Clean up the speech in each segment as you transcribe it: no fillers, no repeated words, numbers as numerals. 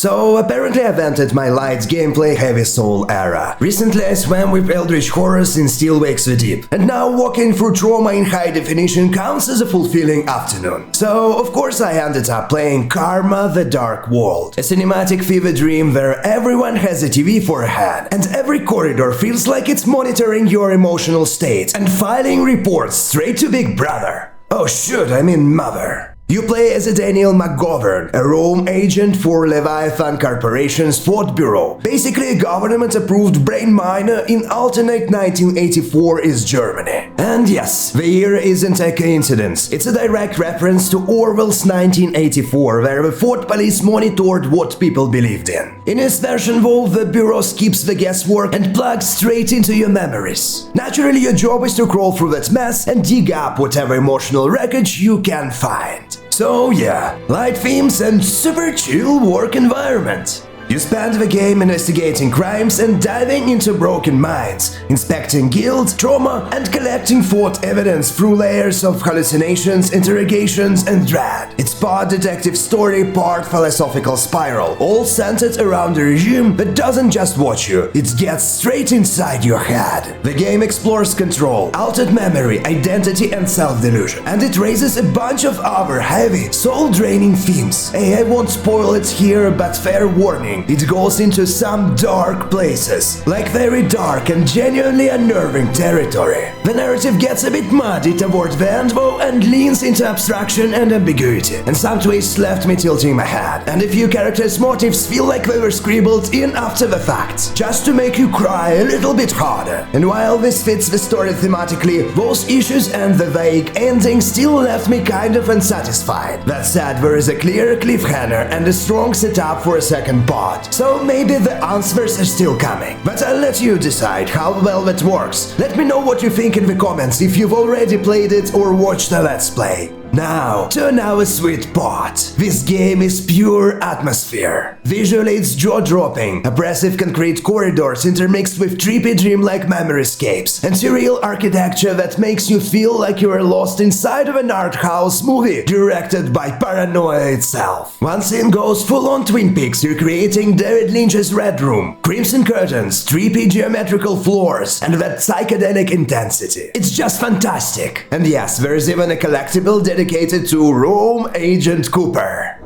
So apparently I've entered my light gameplay heavy soul era. Recently I swam with eldritch horrors in Still Wakes the Deep, and now walking through trauma in high definition counts as a fulfilling afternoon. So of course I ended up playing Karma: The Dark World, a cinematic fever dream where everyone has a TV for a hand, and every corridor feels like it's monitoring your emotional state and filing reports straight to Big Brother. Oh shoot, I mean Mother. You play as a Daniel McGovern, a Rome agent for Leviathan Corporation's Thought Bureau, basically a government-approved brain miner in alternate 1984 is Germany. And yes, the year isn't a coincidence, it's a direct reference to Orwell's 1984, where the Thought Police monitored what people believed in. In its version though, the Bureau skips the guesswork and plugs straight into your memories. Naturally, your job is to crawl through that mess and dig up whatever emotional wreckage you can find. So yeah, light themes and super chill work environment. You spend the game investigating crimes and diving into broken minds, inspecting guilt, trauma, and collecting thought evidence through layers of hallucinations, interrogations, and dread. It's part detective story, part philosophical spiral, all centered around a regime that doesn't just watch you, it gets straight inside your head. The game explores control, altered memory, identity, and self-delusion, and it raises a bunch of other heavy, soul-draining themes. Hey, I won't spoil it here, but fair warning. It goes into some dark places, like very dark and genuinely unnerving territory. The narrative gets a bit muddy toward the end though and leans into abstraction and ambiguity, and some twists left me tilting my head, and a few characters' motives feel like they were scribbled in after the fact, just to make you cry a little bit harder. And while this fits the story thematically, those issues and the vague ending still left me kind of unsatisfied. That said, there is a clear cliffhanger and a strong setup for a second part. So maybe the answers are still coming. But I'll let you decide how well that works. Let me know what you think in the comments if you've already played it or watched a Let's Play. Now, to our sweet part. This game is pure atmosphere. Visually it's jaw-dropping, oppressive concrete corridors intermixed with trippy dreamlike memoryscapes, and surreal architecture that makes you feel like you are lost inside of an art house movie directed by paranoia itself. One scene goes full-on Twin Peaks, recreating David Lynch's Red Room, crimson curtains, trippy geometrical floors, and that psychedelic intensity. It's just fantastic. And yes, there is even a collectible dedicated to Rome Agent Cooper.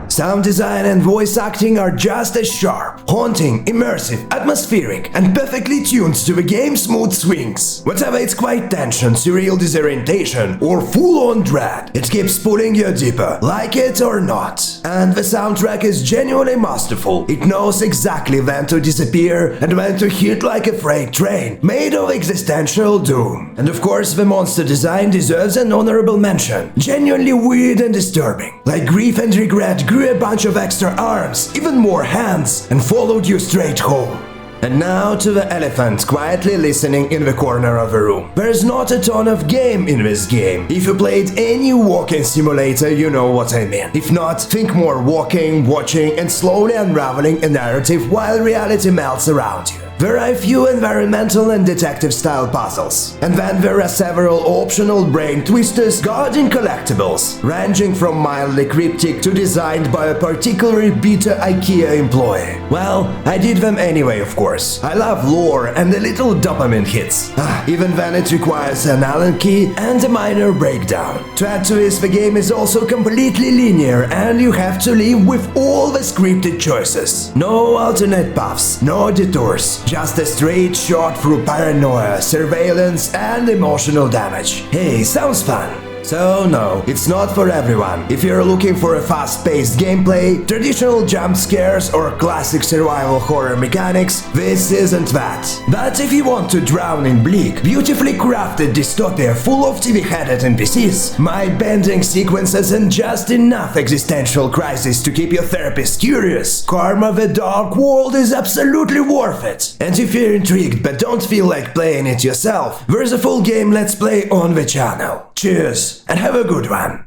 Sound design and voice acting are just as sharp, haunting, immersive, atmospheric, and perfectly tuned to the game's mood swings. Whatever it's quite tension, surreal disorientation, or full-on dread, it keeps pulling you deeper, like it or not. And the soundtrack is genuinely masterful. It knows exactly when to disappear and when to hit like a freight train, made of existential doom. And of course, the monster design deserves an honorable mention. Genuinely weird and disturbing. Like grief and regret grew a bunch of extra arms, even more hands, and followed you straight home. And now to the elephant quietly listening in the corner of the room. There's not a ton of game in this game. If you played any walking simulator, you know what I mean. If not, think more walking, watching, and slowly unraveling a narrative while reality melts around you. There are a few environmental and detective-style puzzles, and then there are several optional brain twisters guarding collectibles, ranging from mildly cryptic to designed by a particularly bitter IKEA employee. Well, I did them anyway, of course. I love lore and a little dopamine hits, even when it requires an Allen key and a minor breakdown. To add to this, the game is also completely linear, and you have to live with all the scripted choices. No alternate paths, no detours. Just a straight shot through paranoia, surveillance, and emotional damage. Hey, sounds fun. So no, it's not for everyone. If you're looking for a fast-paced gameplay, traditional jump scares, or classic survival horror mechanics, this isn't that. But if you want to drown in bleak, beautifully crafted dystopia full of TV-headed NPCs, mind-bending sequences, and just enough existential crisis to keep your therapist curious, Karma: The Dark World is absolutely worth it. And if you're intrigued but don't feel like playing it yourself, there's a full game Let's Play on the channel. Cheers, and have a good one.